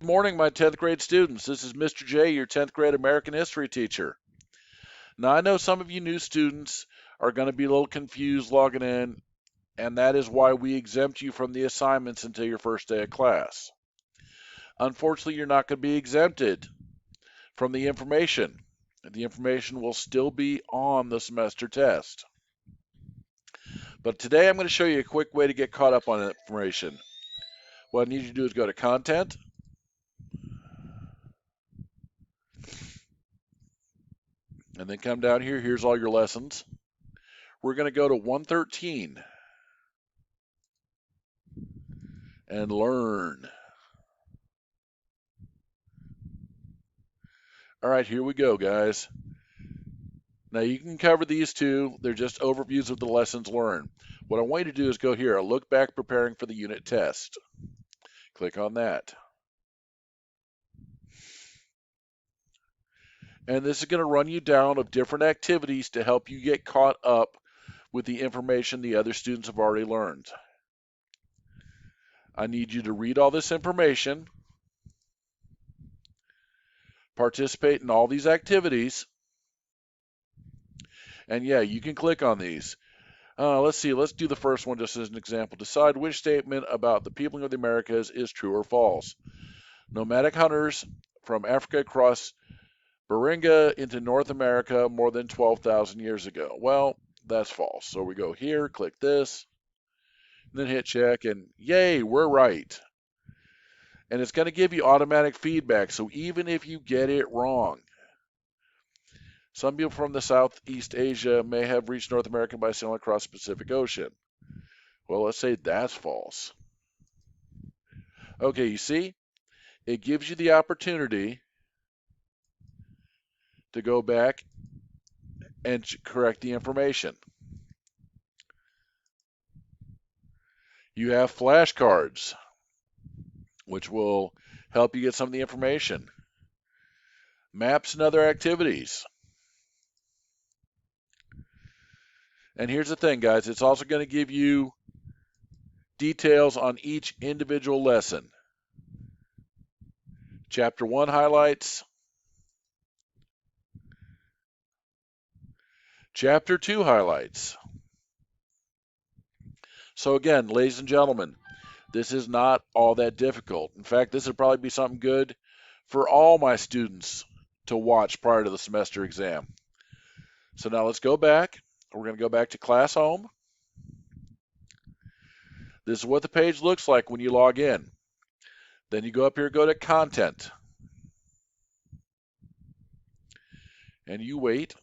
Good morning, my 10th grade students. This is Mr. J, your 10th grade American history teacher. Now, I know some of you new students are going to be a little confused logging in, and that is why we exempt you from the assignments until your first day of class. Unfortunately, you're not going to be exempted from the information. The information will still be on the semester test. But today I'm going to show you a quick way to get caught up on information. What I need you to do is go to Content, and then come down here. Here's all your lessons. We're going to go to 113 and learn. All right, here we go, guys. Now you can cover these two. They're just overviews of the lessons learned. What I want you to do is go here, look back preparing for the unit test. Click on that. And this is going to run you down of different activities to help you get caught up with the information the other students have already learned. I need you to read all this information, participate in all these activities, and yeah, you can click on these. Let's see, let's do the first one just as an example. Decide which statement about the peopling of the Americas is true or false. Nomadic hunters from Africa crossed Beringa into North America more than 12,000 years ago. Well, that's false. So we go here, click this, then hit check, and yay, we're right. And it's going to give you automatic feedback. So even if you get it wrong, some people from the Southeast Asia may have reached North America by sailing across the Pacific Ocean. Well, let's say that's false. Okay, you see, it gives you the opportunity to go back and correct the information. You have flashcards, which will help you get some of the information. Maps and other activities. And here's the thing, guys, it's also going to give you details on each individual lesson. Chapter 1 highlights. Chapter 2 highlights. So again, ladies and gentlemen, this is not all that difficult. In fact, this would probably be something good for all my students to watch prior to the semester exam. So now let's go back. We're going to go back to class home. This is what the page looks like when you log in. Then you go up here, go to content. And you wait.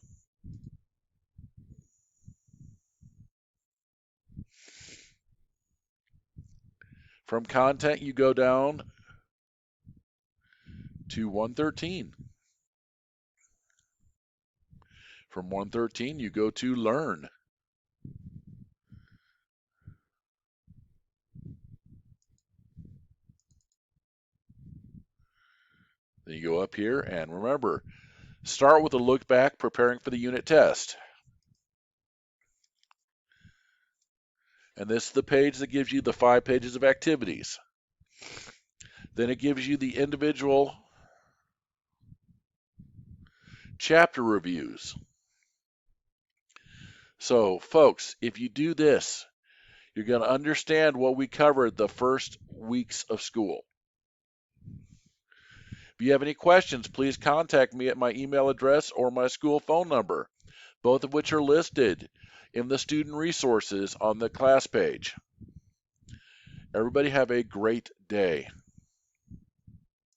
From content, you go down to 113. From 113, you go to learn. Then you go up here, and remember, start with a look back preparing for the unit test. And this is the page that gives you the 5 pages of activities. Then it gives you the individual chapter reviews. So, folks, if you do this, you're going to understand what we covered the first weeks of school. If you have any questions, please contact me at my email address or my school phone number, both of which are listed in the student resources on the class page. Everybody have a great day.